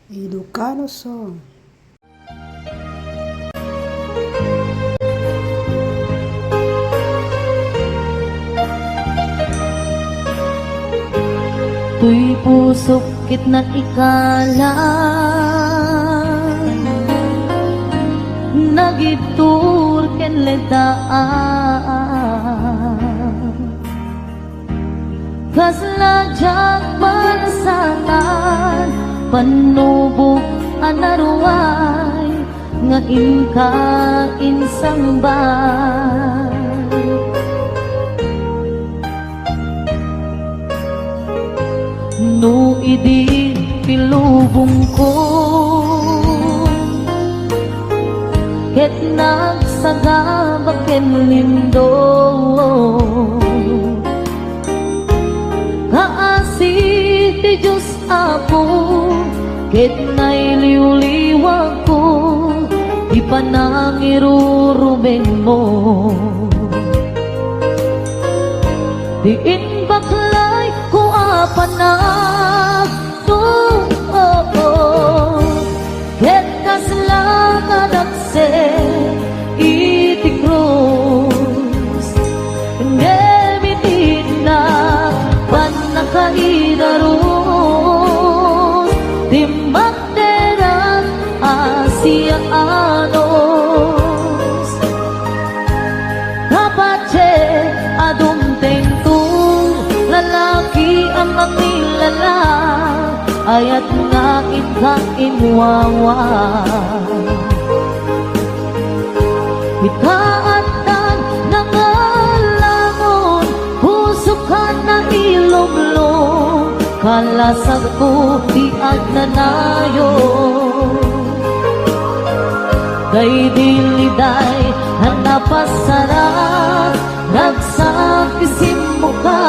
Ilocano song. Tuy pusok kitna ikalan nagitur ken ledaan kasladyak pansanan panubok anaruay nga inka insang bay. No idi pilubong ko ket nagsagabak ken lindo kaasi ti Diyos ako ket nailiw-liwag ko ipanangiruruben mo diin baklay ko apanag ket kaslangan akse iti krus nemitin na panakaidarus timbak derang asianos kapache adumteng lalaki ang makilala ayat nga ikainwawa ikaatan nangalangon pusukan na ilomlong kalasag ko di agnanayo kay diliday hanapasarap nagsakisim mo ka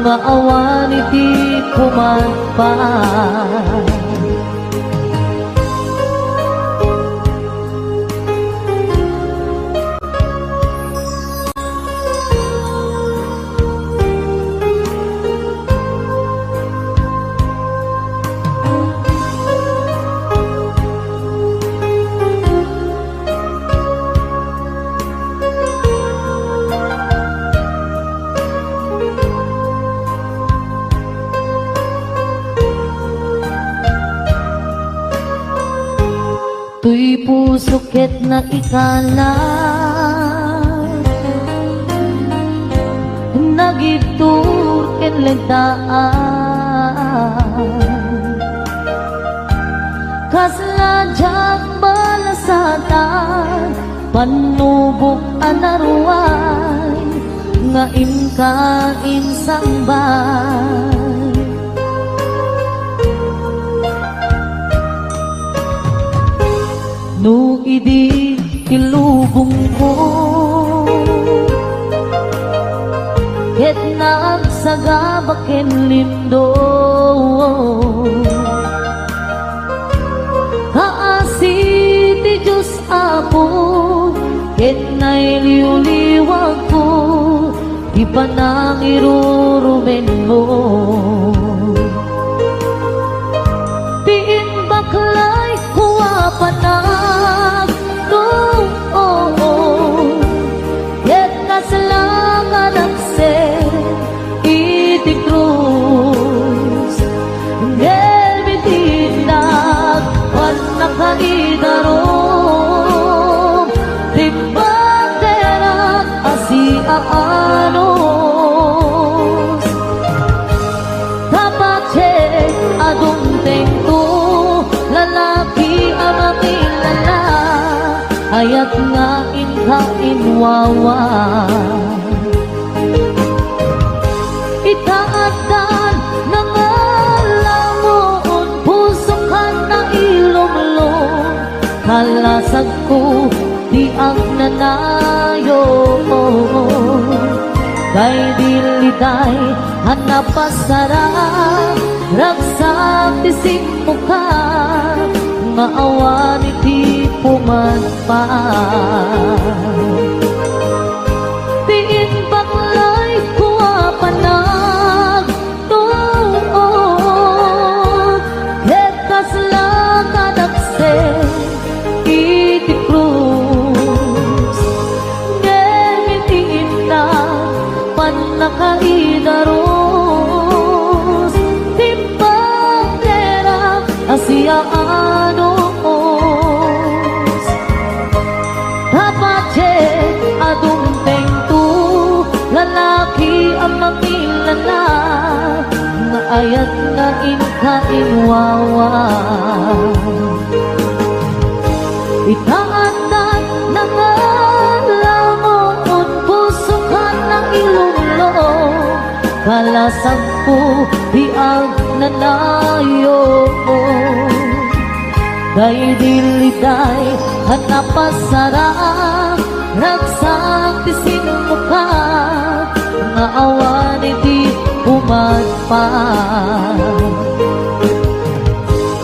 maawan iti kumagpaan. Tuy puso ket na ikalan nagitur ken ledaan kasladyak balasatan panubok anaruay nga inka insang bay. No idi ilubong ko ket nagsagabak ken lindo kaasi ti Diyos ako ket nailiw-liwag ko ipanangirurumen mo tiin baklay ko apanag ket kaslangan akse iti krus nemitinag panakaidarom timbanderak asiaanos kapache adumteng to lalaki ang makilala ayat nga inwawa itaatan nangalangon pusukan na ilomlong kalasag ko di ang nanayo kay diliday hanapasarap ragsak tising muka maawan iti pumanpaan tiin baklay ko apanag ket kas yaanos. Dapat adong tengto lalaki ang makilala nga ayat nga inkainwawa. Itaatan na nga langon puso ka ng ilunglo kalasang po diag nanayo. Day diliday at napasarap ragsang tisin muka nga awan iti umadpan.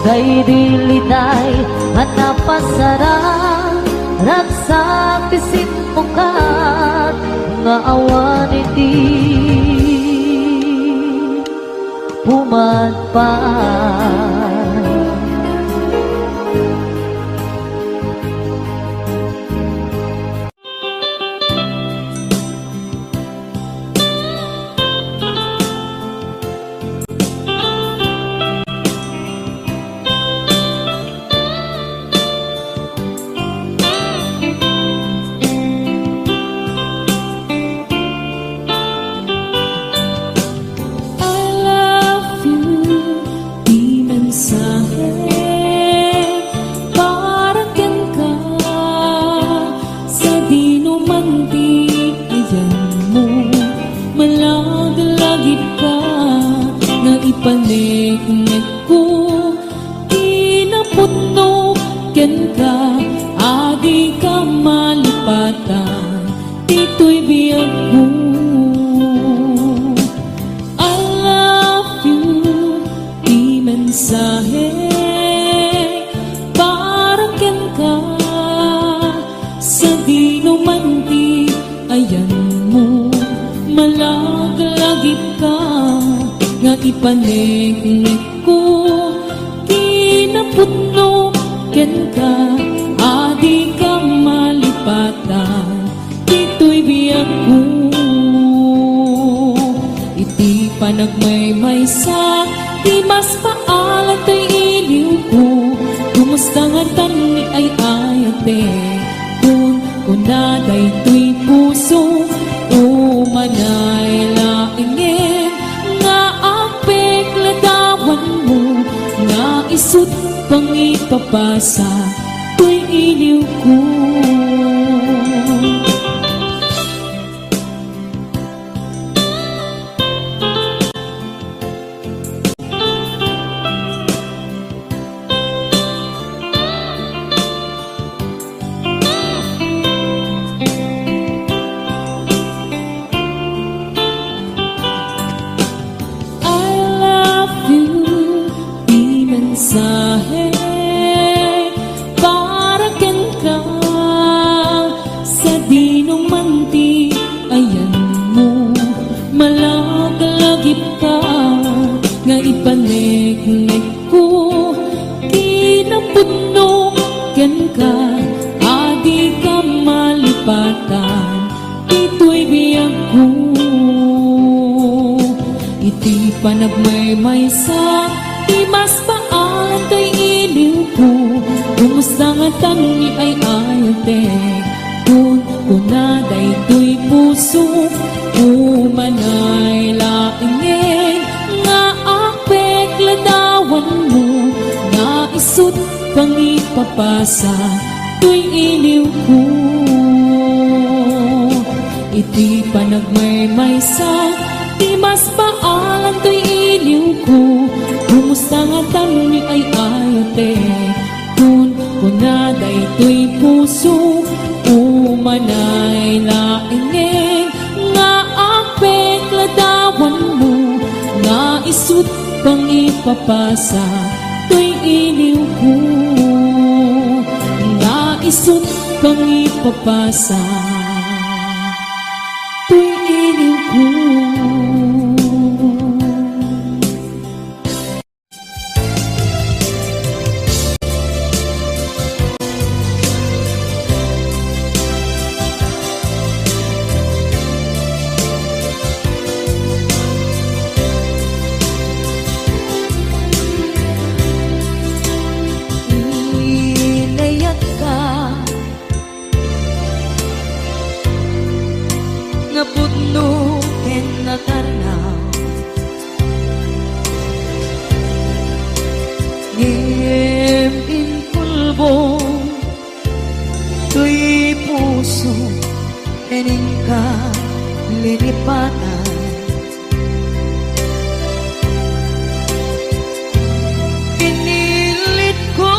Day diliday at napasarap ragsang tisin muka nga awan iti umadpan. Paniknik ko, kinaputno, ken ka, adi ka malipatan, dito'y biyag mo. I love you, di mensahe, parang ken ka, sa di numanti, ayan mo, malagalagip ka, nga ipaniknik ko, kinaputno, ken ka, adi ka malipatan, dito'y biyag ko. Iti panagmaymaysa, di mas paalat ay iliw ko, kumusta nga tani ay ayate, kung kunaday to'y puso, umanay laingin, mo nga isut pang ipapasa to'y iliw ko. Mensahe para ken ka, sa dinong manti, ayan mo, malagalagip ka, nga ipaniknik ko, kinaputno, ken ka, adi ka malipatan, dito'y biyag ko. Iti panagmaymaysa, di mas paalan kay iliw ko, kumusta nga tani ay ayate, kung kunaday to'y puso, umanay laingin, nga apek ladawan mo, nga isut pang ipapasa, to'y iliw ko. Iti panagmaymaysa, di mas paalan to'y iliw ko, kumusta nga tani ay ayate, kung kunaday to'y puso, umanay laingin, nga apek ladawan mo, nga isut pang ipapasa, to'y iliw ko, nga isut pang ipapasa, to'y iliw ko. ngem in pulbo tuy puso ening ka lilipatan pinilit ko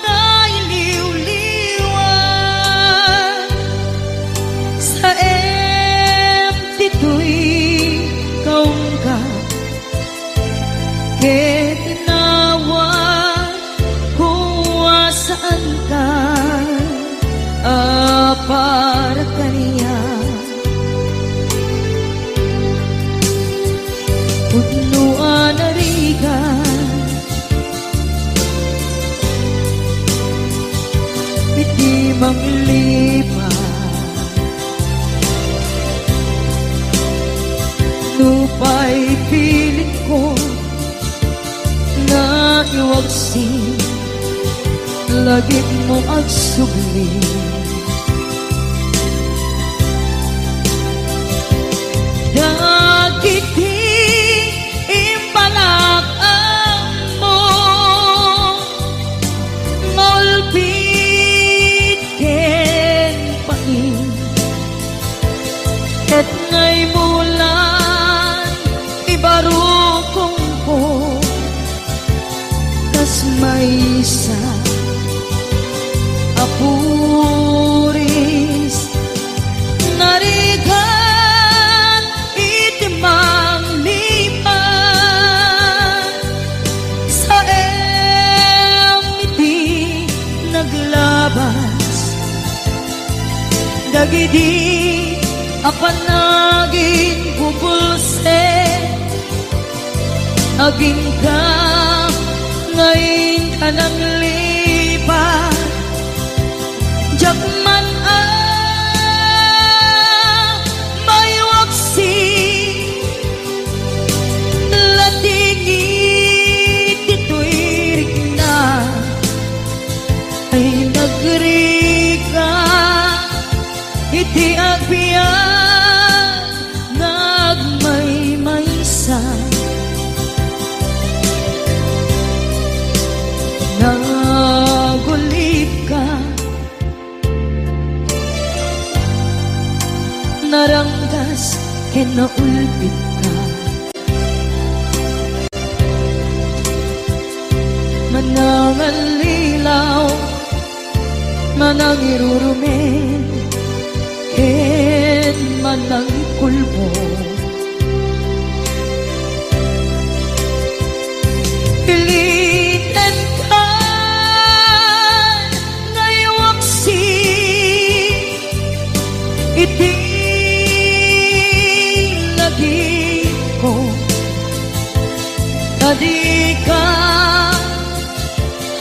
na iliw-liwan sa empty tuy kaung ka ketinawan kung saan ka para kaniya putnuan narigan piti manglipat lupa'y pilit ko na iwagsin lagit mo agsugli dagiti imbalak ang mo ngolpit ken pain ket ngay mulan ibarukong ko kas maysa apuris narigan itimang lipan sa iti naglabas dagidi apanagin bubulse aging ka ngayon ka nang lipan Jakman may waksi latingit ito'y rigna ay nagrika iti agbiyan nagmaymaysa nagulip ka naranggas kinaulpit ka manangalilaw manangirurumen ken manangkulbo pilitan ka ngaywaksi iti ko tadi ka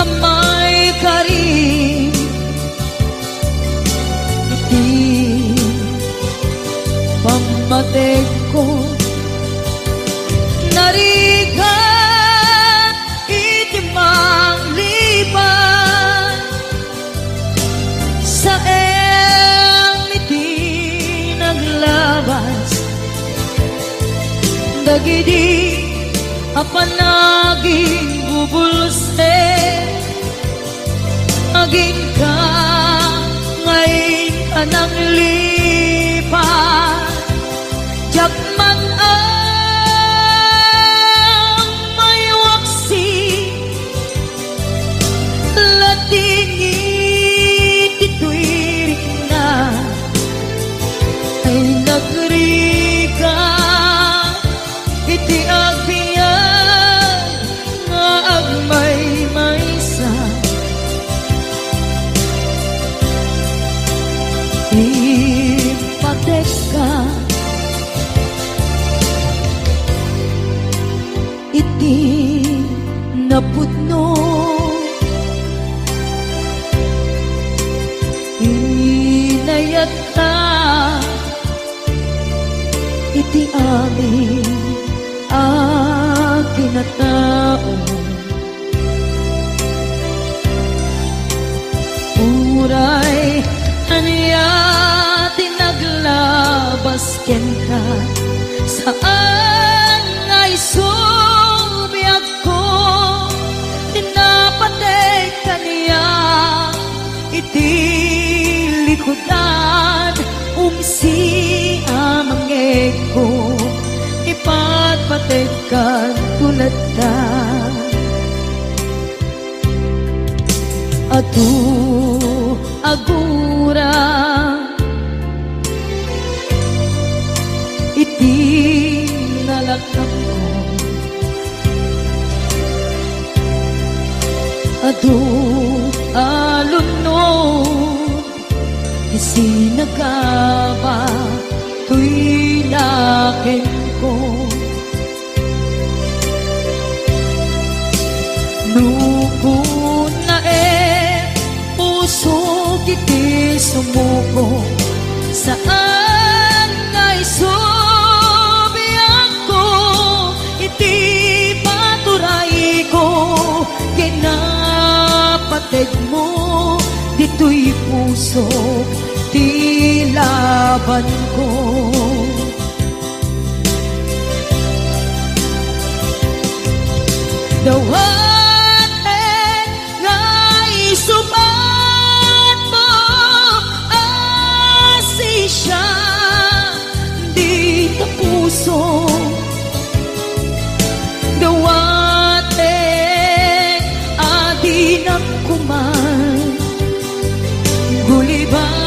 amay karim iti pamatek ko narigan iti mangliban sa iti naglabas dagidi apanaging bubulse aging ka ngayon ka nang lipat jakman ang may waksi latingit ito'y rigna ay nagrika iti agbiyan nga agmaymaysa ipatek ka iti napudno inayat ka iti amin kinatao uray aniya tinaglabas ken ka saan ay subiak ko iti likodan umsi amangeg ko ipatpatekan tulad ta atu agura iti nalakam ko adu alunod isinagaba tuy lakin ko nukun na puso kiti sumuko saan ngay subiyak ko iti paturay ko kinapatid mo dito'y puso ti laban ko dawaten nga isubat mo asisya di ta puso dawaten adinam kuman guliban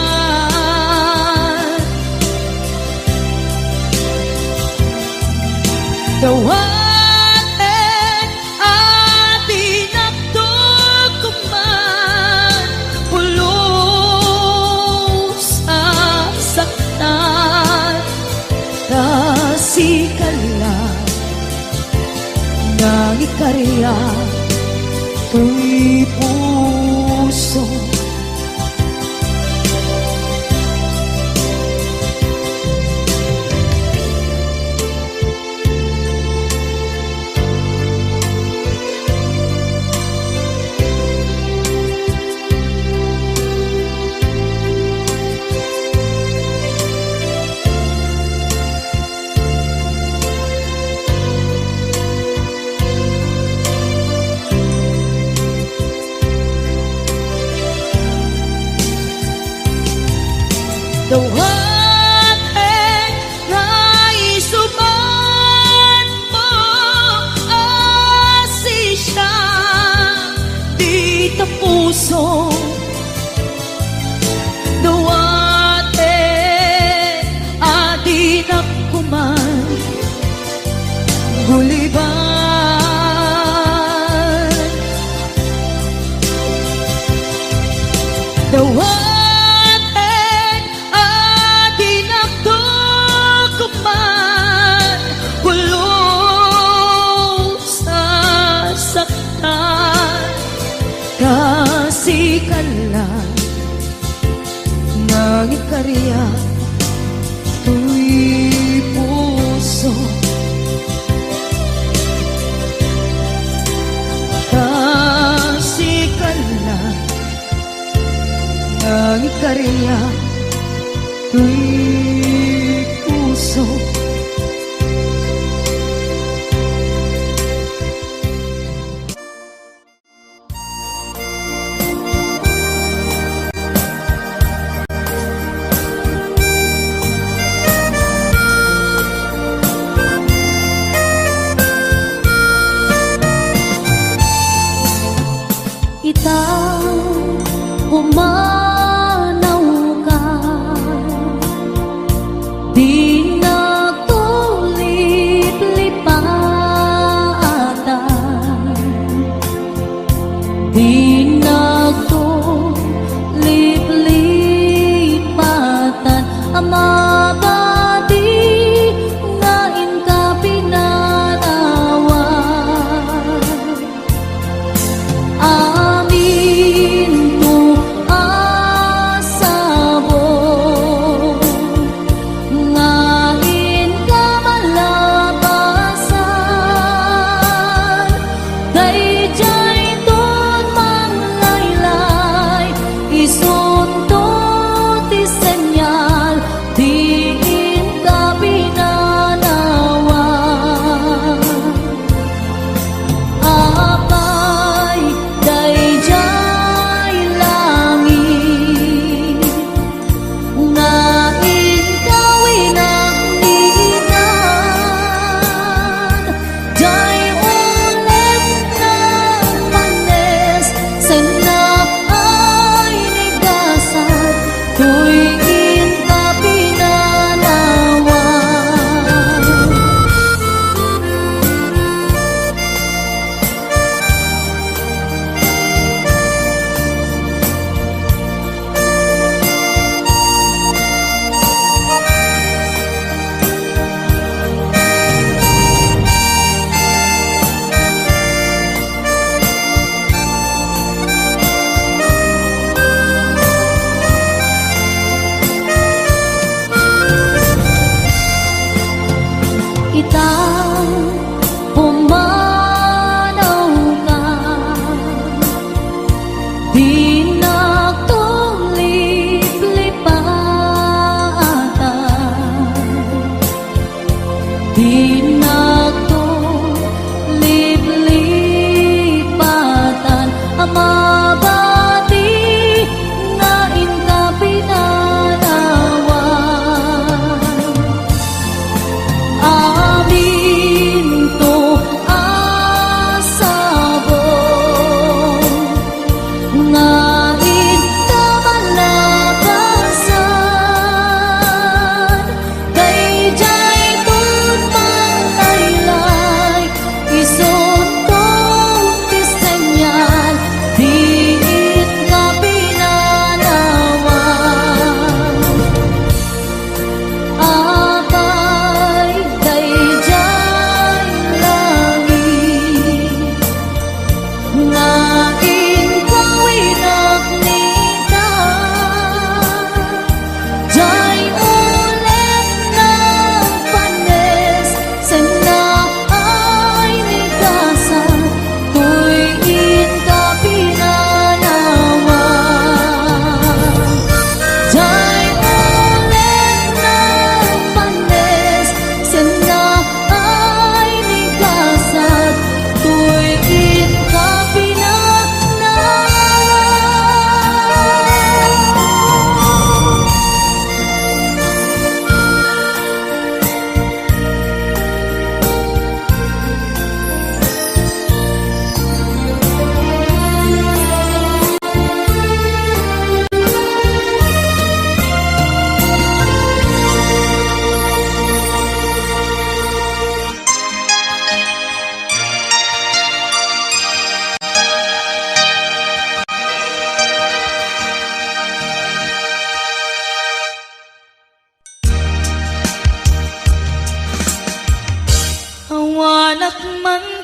dawaten adinam kuman pulos asaktan tasikalan ng ikarya tuy puso dawaten nga isuban mo asisya di ta puso dawaten adinam kuman guliban dawaten kasikalan ng ikarya tuy puso kasikalan ng ikarya tuy puso umanaw ka di nagtulip-lipatan di nagtulip-lipatan amabadi ngain ka pinanawan amin tu asabo ngain ka malabasan dayjay tun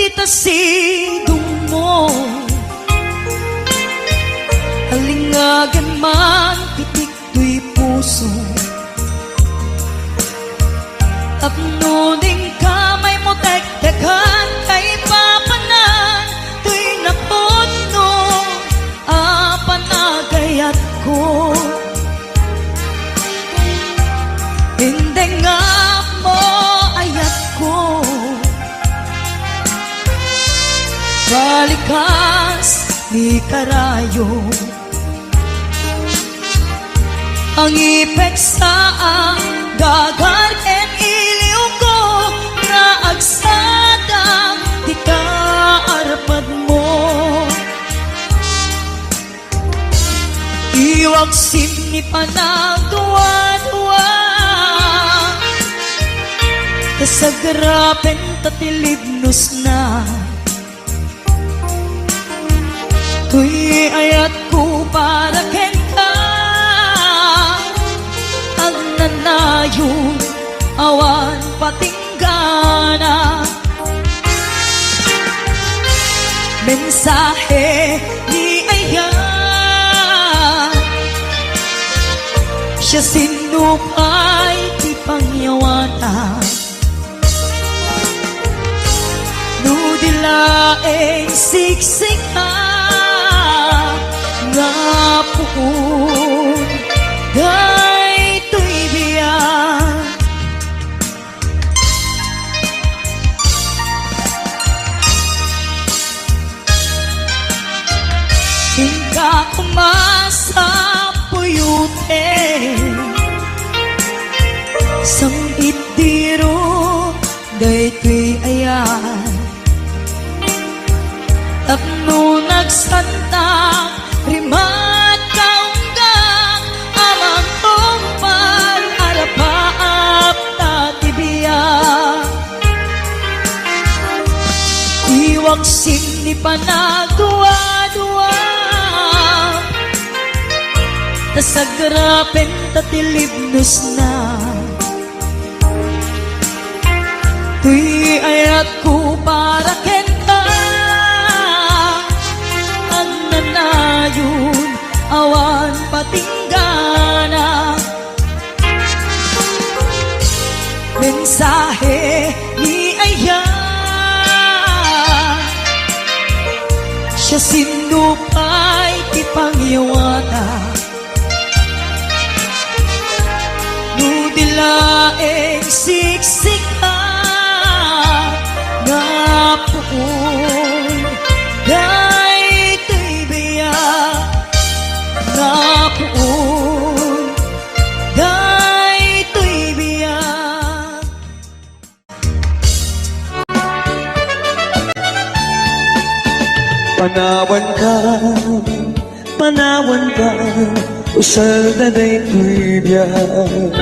titasidong mo. Alingagan man titik to'y puso, tapnuning kamay mo tektekan kay papanan to'y napuno apanagayat ko. Hindi nga mo ayat ko, balikas ni karayo. Ang ipek sa ang dagar en iliw ko na agsadang di ka arpad mo. Iwag simni panagduwa-duwa, kasagrapen tatilibnos na. Tuy ayat ko para ken ka, ang nanayon awan patinggana. Mensahe ni ayan, siya sinupay ti pangyawana. Nudilaeng siksik nga puon daytoy biyan. Hingga umasa puyute sang itiro daytoy ayan. Tapno nagsantang rimat kaunggang amang tumpal arapaap tatibiyak. Iwag simni panagduwa-duwa, tasagrapen tatilibnos na. Tuy ayat ko para ken ka, ang nanayon awan patinggana. Mensahe ni ayan, siya sinupay ti pangyawana. Nudilaeng siksik nga puon daytoy biyak. Nga puon daytoy biyak. Panawan ka, usal na daytoy biyak.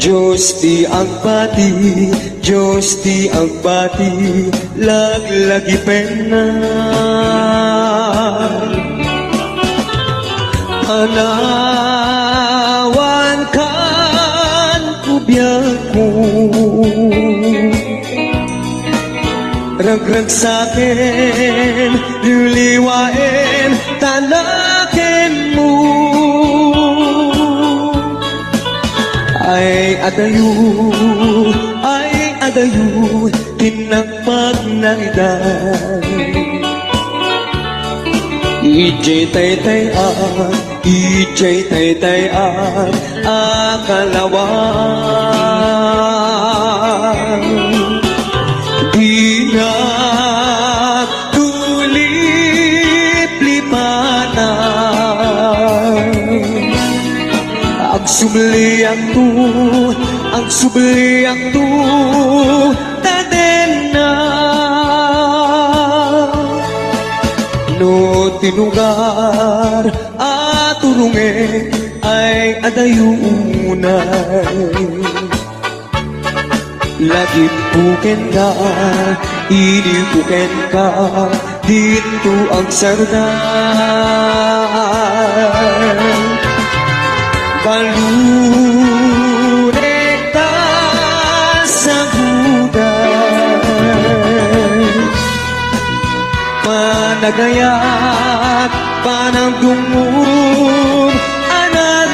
Diyos ti agbati, Diyos ti agbati, laglagi pena. Anawan kan kubyak mo, ragrag sa'kin, liliwain, tanakin mo. Ay adayo, tinagpag na iday. Ijay tay akalawan. Di na tulip-lipanan. Ang subliang tu, taden na. No tinugar at turunge ay adayunay. Lagi puken ka, inipuken ka, dito ang sardan. Balureta sa buday, nagayat panang dumurong anarwan.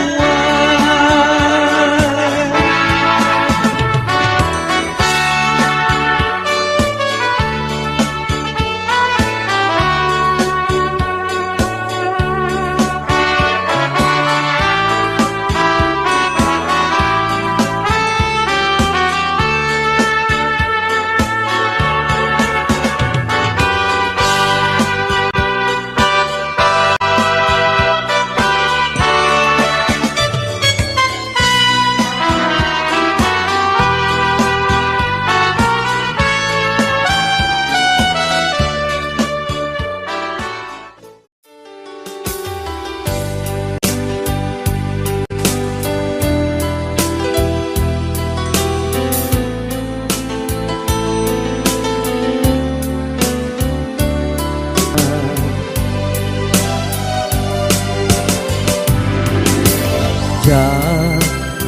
Diyan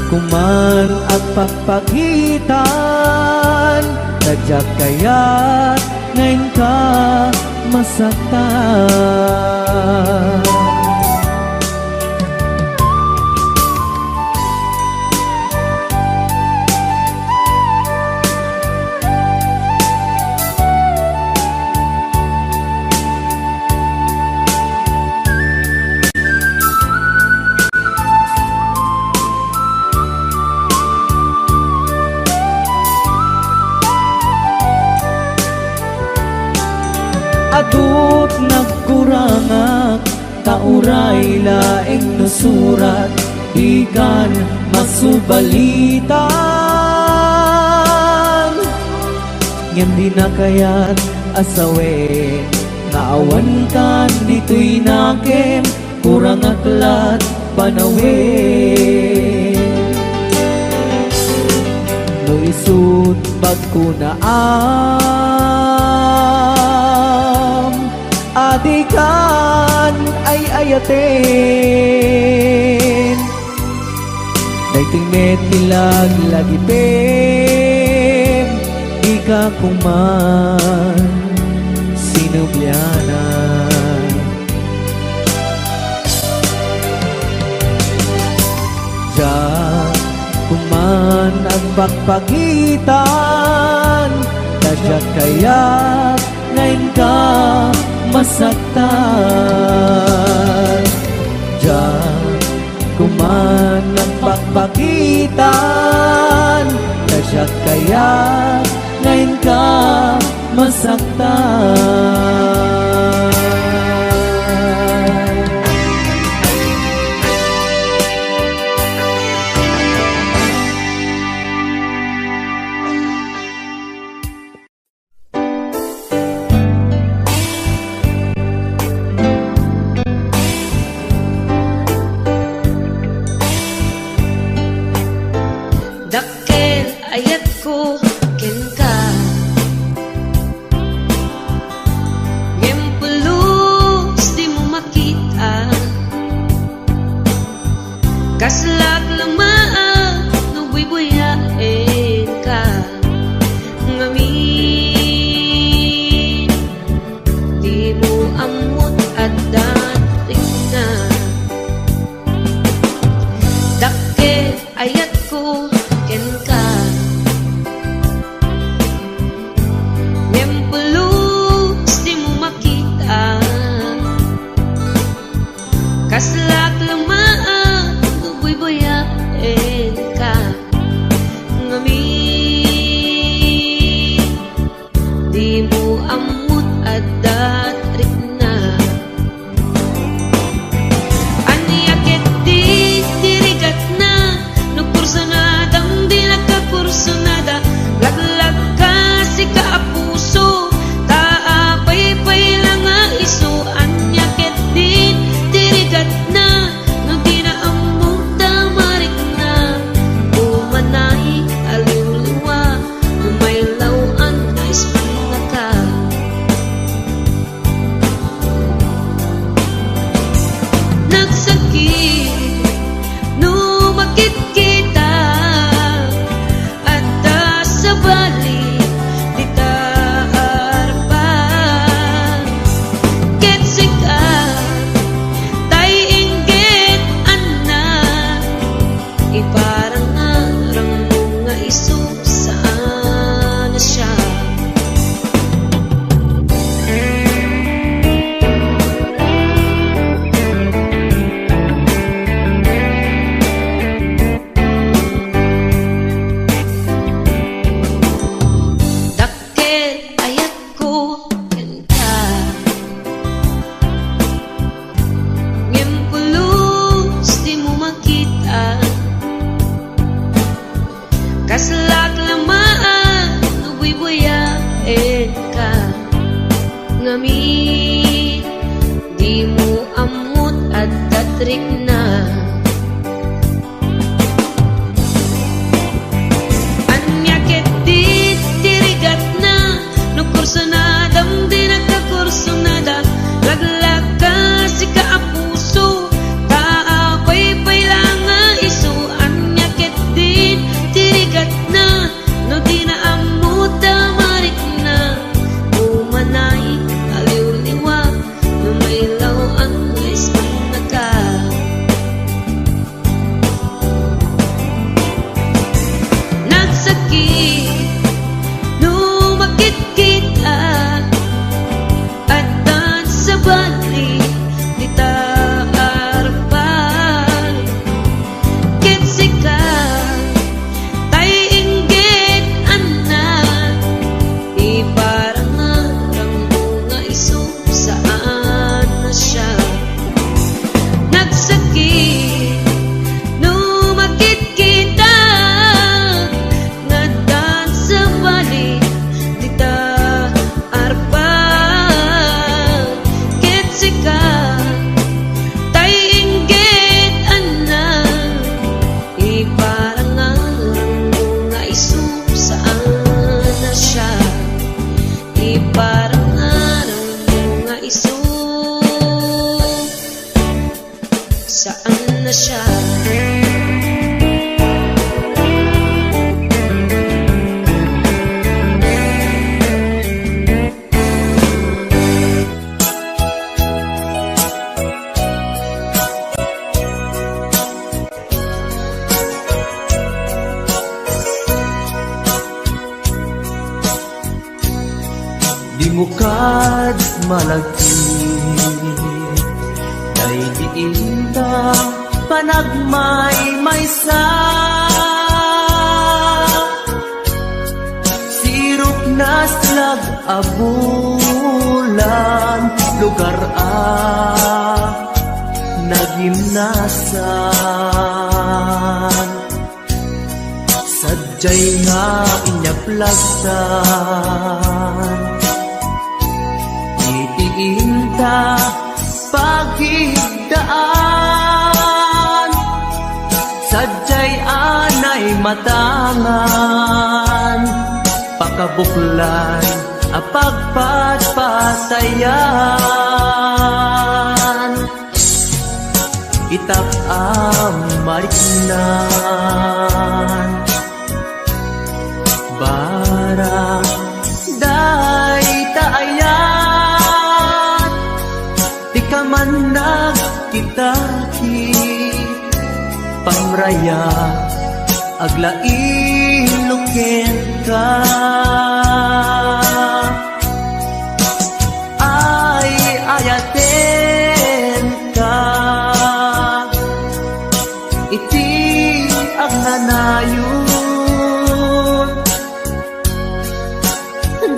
kuman at pagpagitan, tadyak kaya't ngayon ka masaktan. Adut nagkurangak, tauray laing nusurat, di kan masubalitan. Ngem di na kaya't asawin, naawan kan dito'y nakem, kurang aklat panawin. No isut pagkunaam, adikan ay ayatin. Daytoy met nilag lagipim, ika kuman sinubyanan. Diyan kuman ang pagpagitan, tadyak kaya't ngayon ka masaktan. Diyan kuman ang pagpagitan, tadyak kaya't ngayon ka masaktan. Dakkel ayat ko ken ka, ngem pulos di mo makita, kaslak lamaan no buy-buyain ka. Ngamin di mo amot at dating na. Dakkel ayat ko ken ka, ngem pulos di mo makita, kaslak lamaan no buy-buyain ka. Ngamin di mo amot at datrik na. Aniyaket di dirigat na, no kursanadang di nakakursanada, laglag ka si kaapuso, taapay-pay lang nga iso. Anyaket din dirigat na, balik dita arpan ket sika tay inggit anak iparangarang mga iso saan na siya nagsakit numakit kita nadan sa balik dita arpan ket sika tay inggit anak iparangarang mga iso saan na siya iparangarang mga iso saan na siya. Di mo kad malagti kay diinta panagmay sa sirok na slag abulan lugar nagimnasan sadyay nga inyaplagsan itiinta pagigdaan sadyay anay matangan pakabuklan apagpatpatayan itap mariknan barang day taayat di ka man nagkitaki pamraya aglain ka ay ayaten ka iti agnanayon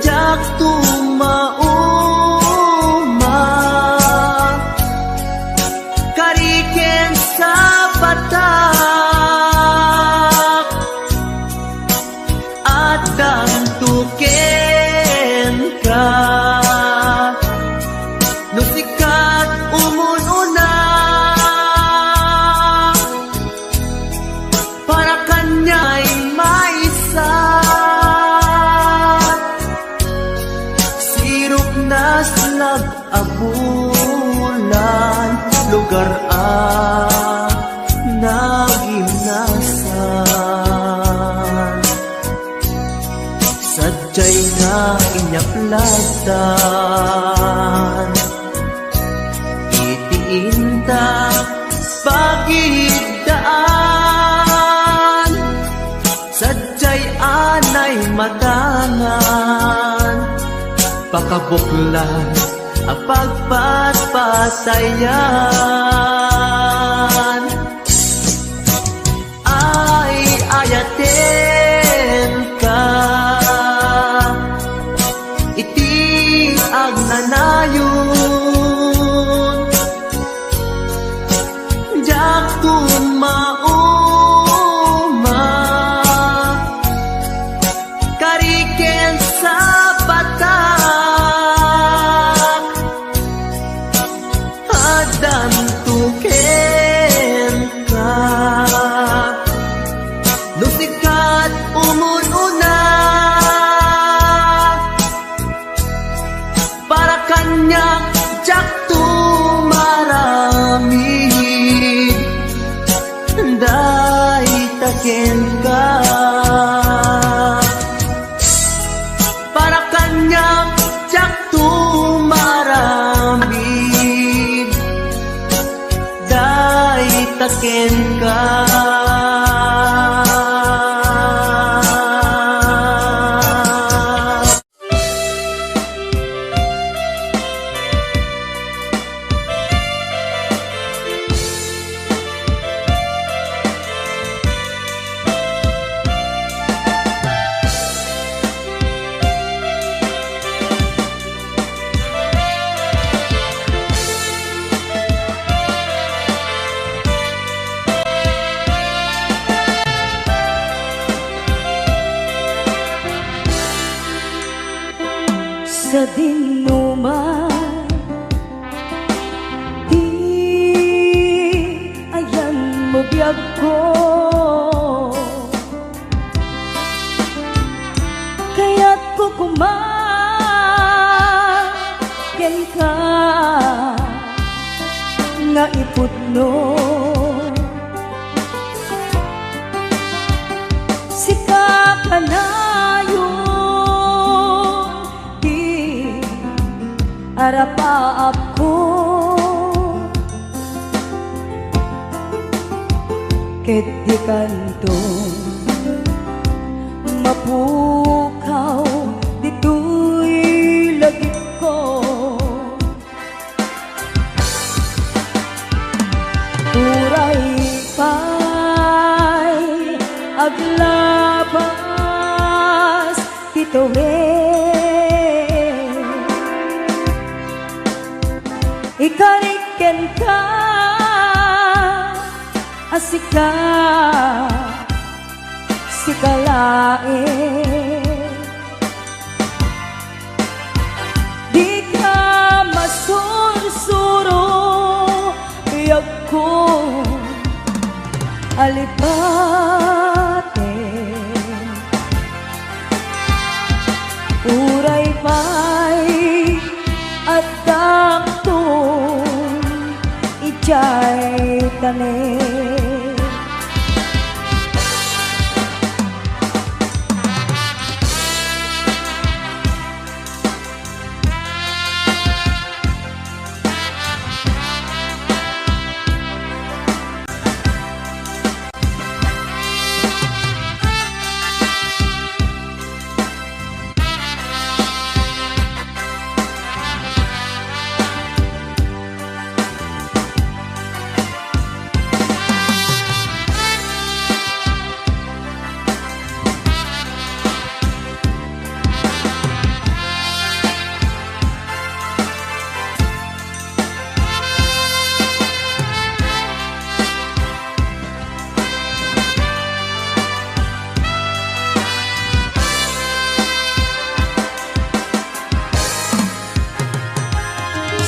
jak tumauma kariken sa batak at dantuken ka nusikat umununa para kanya'y maisa sirok na slag abulan lugar nagimnasan sadyay nga inyaplagdan itiinta pagigdaan sadyay anay matangan pakabuklan apagpatpatayan ay ayaten ka iti agnanayon jak tumauma kariken sa batak adan tuken ka nusikat umununa para kanyak jak tumaramid day taken ka para kanyak jak tumaramid day taken ka sa dinuman. Di ayan mo biyag ko, kaya't kukumaken ka nga iputno. Sika ka na yun, di arapaap ko, ket di kanto mapukaw dito'y lagip ko. Uray pa'y aglabas tituwin, ikariken ka asika sikalain. Di ka masursuro biyag ko alipate. Uray pa'y at daktong ijay tanin.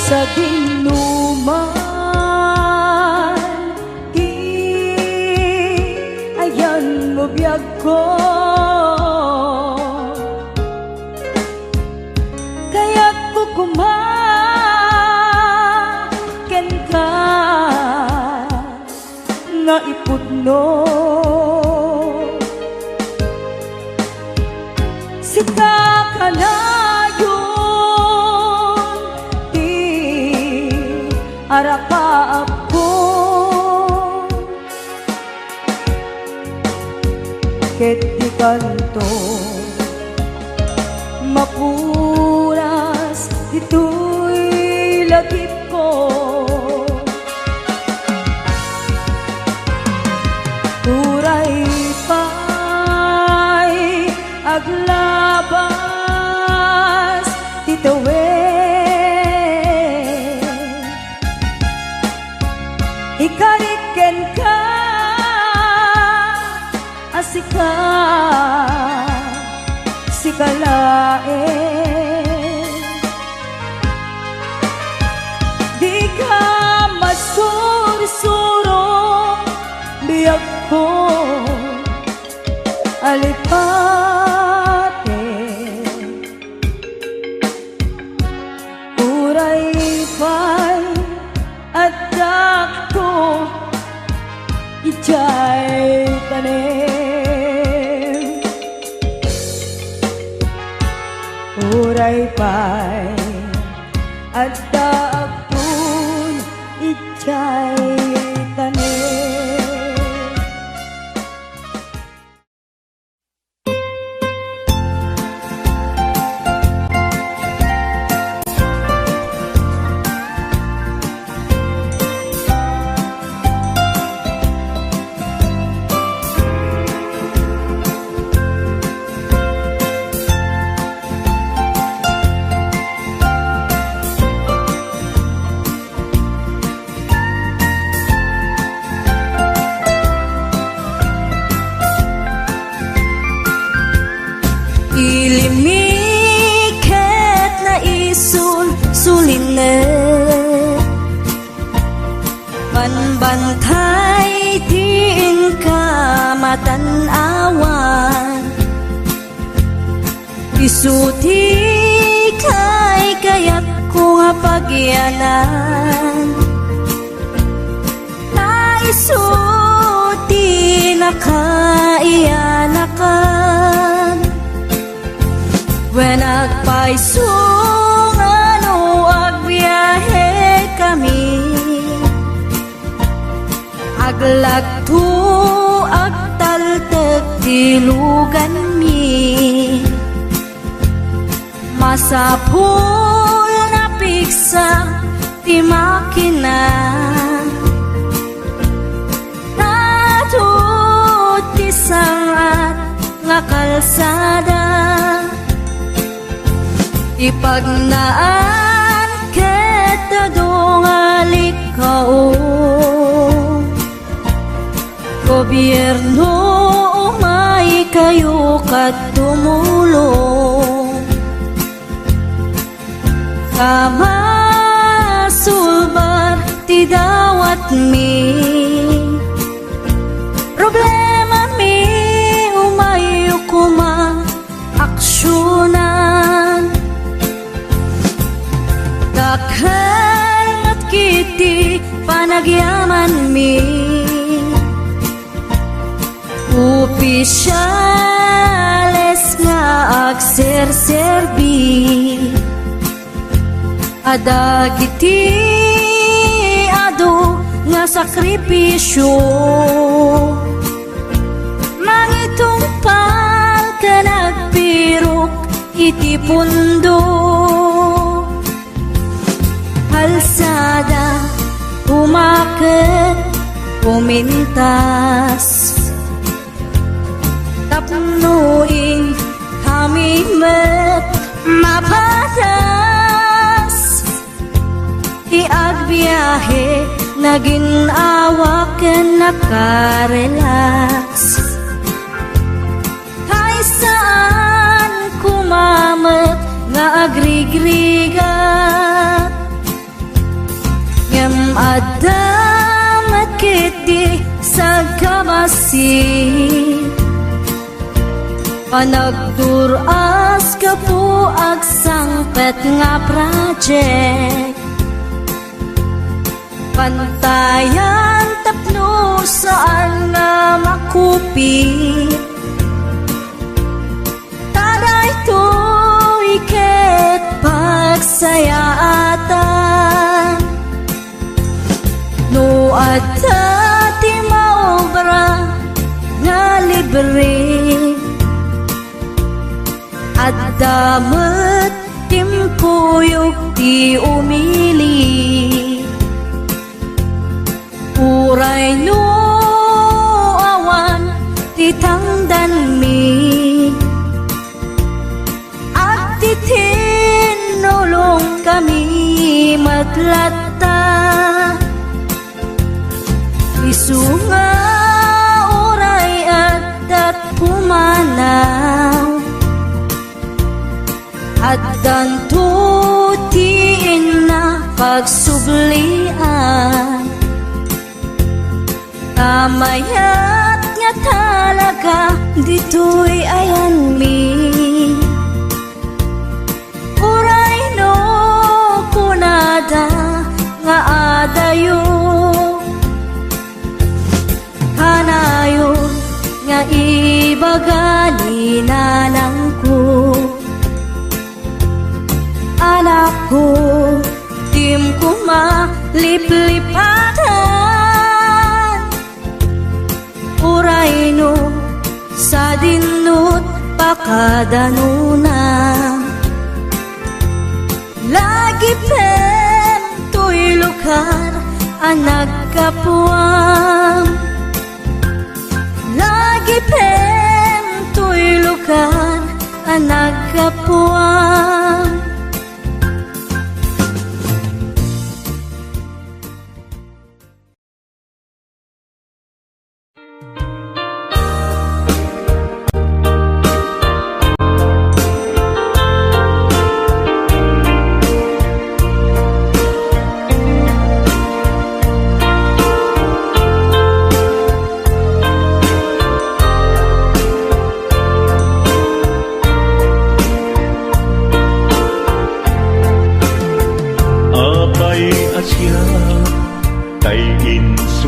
Sa dinuman, di ayan mo biyag ko, kaya't kukumaken ka nga iputno. Sika ka na arapaap ko, ket di kanto mapuras dito'y lagip ko. Uray pa'y aglabas tituwin, ikariken ka asika sikalain. Di ka masursuro biyag ko alipate. Uray pa'y at dakto ijay tanim. Uray pa'y at dakto ijay tanim. Banbantay diin ka matanawan, isuti kay kaya't ko nga pagyanan, naisuti na kaiyanakan, when agpaisong ano agbiyahe kami, aglagto agtaltag tilugan mi, masapul na piksa ti makina, natut ti sangat nga kalsada, ipagnaan ket dungali kao, gobyerno umay kayo kat tumulong, kamasulbar ti dawat mi, problema mi umayo kuma aksyonan, dakhan at kiti panagyaman mi, opisyales nga agserserbi, adagiti ado nga sakripisyo, mangitumpal ka nagpirok iti pundo, halsada umaket pumintas, tapnuing kami met mapatas, iagbiyahe naging awaken nakarelax, hay saan kumamet nga agrigrigat, ngem adamat kiti sa kabasit, panagduras ka po agsangpet nga project, pantayan tapno saan nga makupit, taray to iket pagsayaatan, no adda ti maobra nga libre, at damat timpuyog ti umili, uray no awan ti tangdan mi, at titinulong kami matlatta, isunga uray at pumanaw, at dantutiin na pagsublian, tamayat nga talaga dito'y ayan mi, uray no kunada nga adayo, hanayon nga ibagani nanang ko, anak ko tim ko maliplipatan, uray no sa dinut pakadanuna, lagi pen to'y lugar ang nagkapuan, lagi pen to'y lugar ang nagkapuan.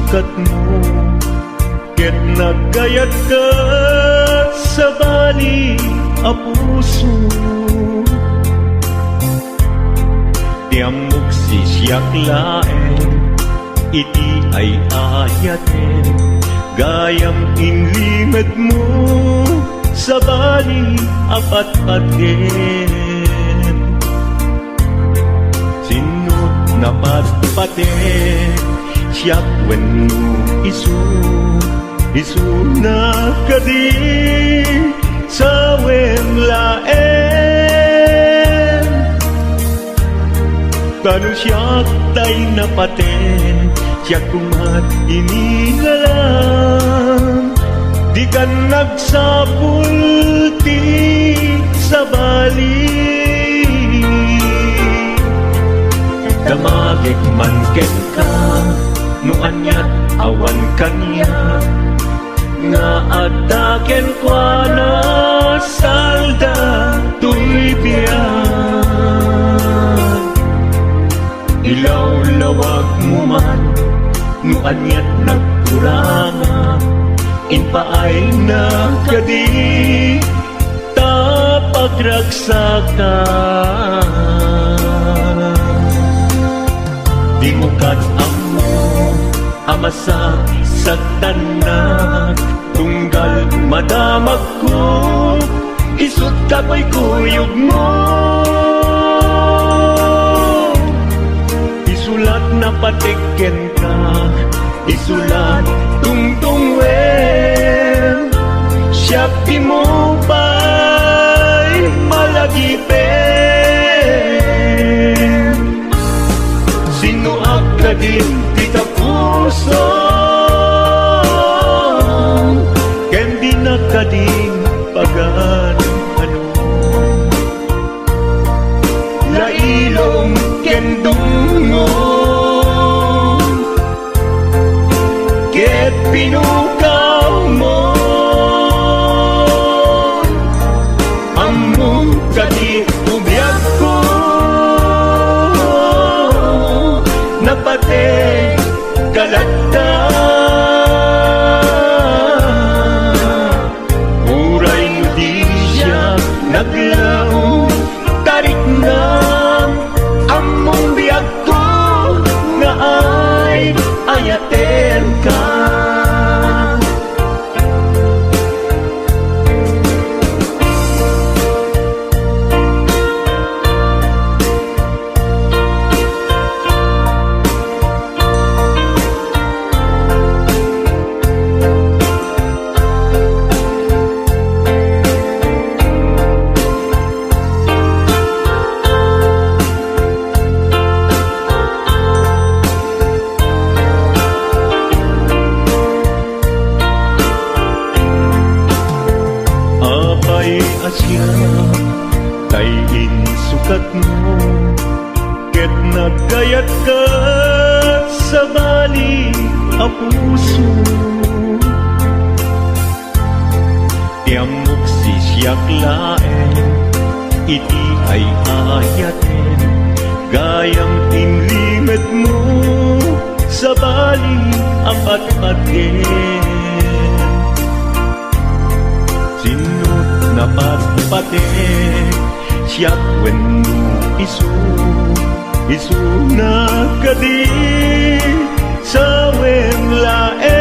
sukat mo, ket nagkayat ka sa bali a puso. Tiamok sisyak laeng, iti ay ayaten, gayam inlimed mo sa bali apat-paten. Sinut na patpaten, siyak wenno isu na kadi sa wemlaen. Kanu siyak tay napaten, siyak kumat inilalang, di ka nagsapul ti sa bali. Damagik man ken ka, no anyat awan kanya, nga ataken kwa na salda tuy biyan. Ilaw-lawag mo man, no anyat nagkuranga, inpaay na kadi tapagragsakan. Di mo amo amasak sa tanan, tunggal madamag ko, isut kapoy kuyog mo. Isulat na patiken ka, isulat tungtungwen, siya mo ba'y malagipen. Sino ka din kita puso, ken di na kading pagan ano. Lailong ken dungon, ket pinukaw mo, among kadi ubiyag ko, napate kalata. Uray mo di siya naglaong, tarik na among biyag ko, nga ay ayaten ka. Asya tayin sukat mo, ket nagkayat ka sa bali a puso. Tiamok sisyak laeng, iti ay ayaten, gayam inlimed mo sa bali apat-paten. Sinut na patpaten, siyak wenno isu na kadi sa wemlaen.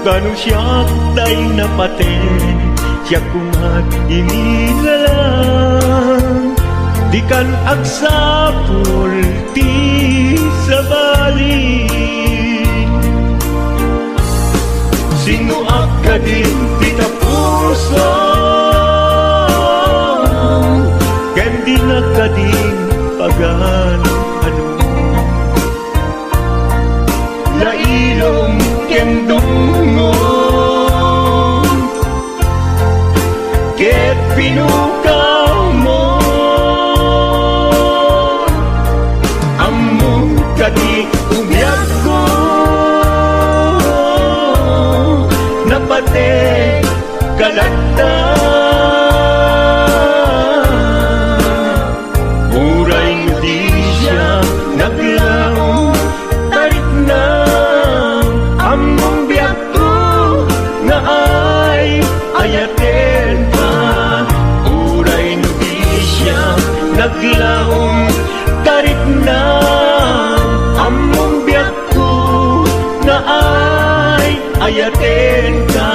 Kanu siyak tay napaten, siyak kumat inilalang, di kan agsapul ti sa bali. Sino ka din kita puso, ken di na kading pagan ano. Lailong ken dungon, ket pinukaw mo, among kadi ubiyag ko, napate kalata. Uray mo di siya kariknan among biyak ko na ay ayaten ka.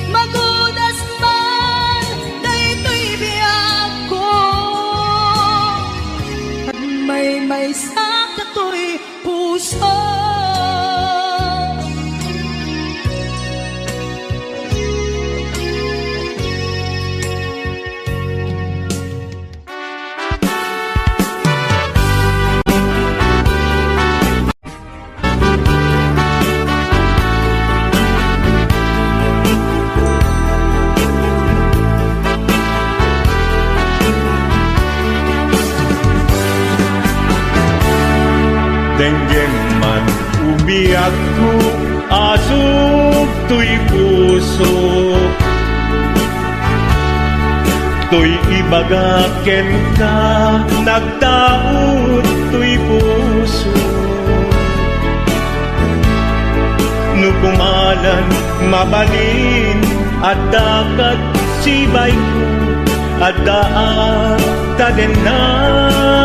Magudas man, daytoy biyak ko. At may sa kato'y puso. Denggem man ubiyak ko, asok to'y puso. To'y ibagaken ka, nagtaot to'y puso. Nukumalan, mabalin, at dakat sibay ko, at daan tadenan.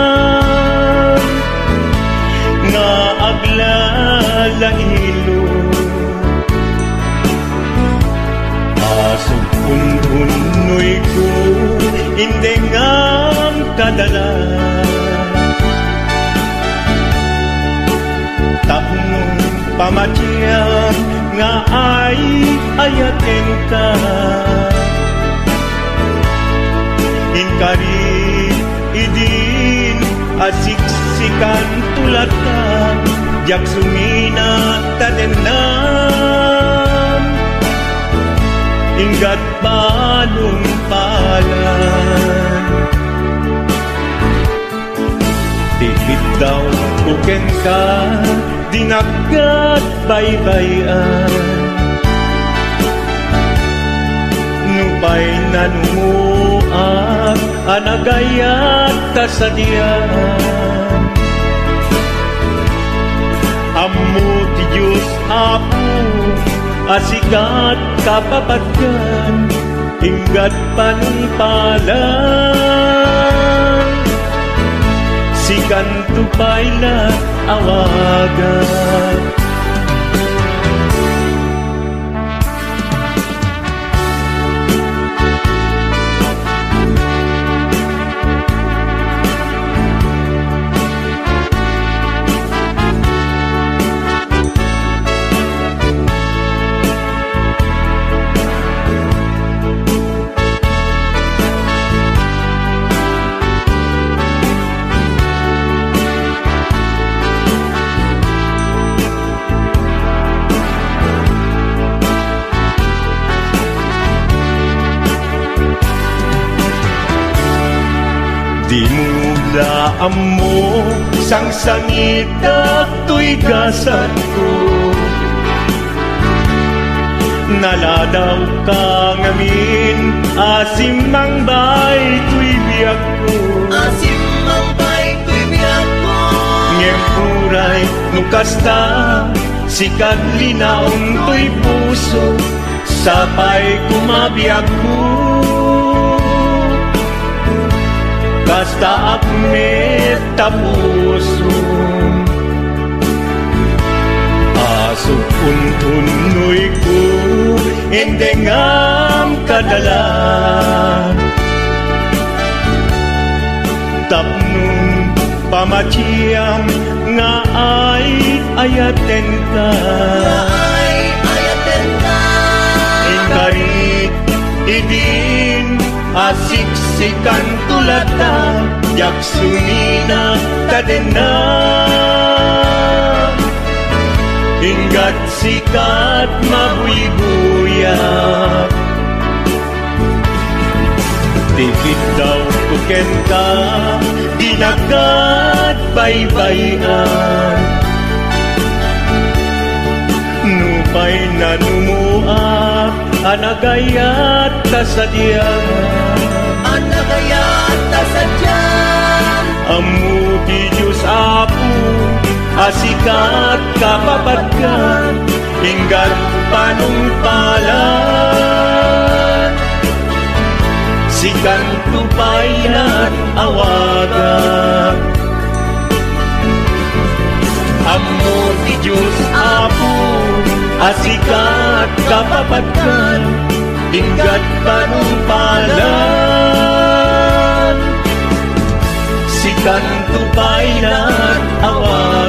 Nga aglalahilo asog ununoy ko hindi ngam kadala tapnong pamatyan nga ay ayaten ka inkari idin asiksikan tulad ka jak sumina tadenan inggat balong palan tikit daw kuken ka dinagat baybayan nupay nanumuak anagayat kasadian ammo ti Diyos apo asikat kapapatyan inggat panungpalan sikan tupay la awagan. Di mo daan mo sang sangita to'y gasat ko naladaw ka ngamin asimang bay to'y biyak ko Asimang bay ko'y biyak ko ngempuray nukasta sikat linaon to'y puso sapay kumabiyak ko basta akmet tapuso asok untunoy ko endengam kadala tapnong pamatiyang nga ay ayaten ka Ay ayaten ka ingkarit idin asiksikan tulata jak sumina tadena inggat sikat mabuy-buyak tikit daw tuken ka dinagat baybayan nupay nanumuan Anagaya't kasadyan Anagaya't kasadyan Amuti Diyos Apo asikat kapapatkan hinggat panungpalan sikan tupayan awagan Amuti Diyos Apo asikat kapapatkan hinggat panungpalan sikan tupayan awagan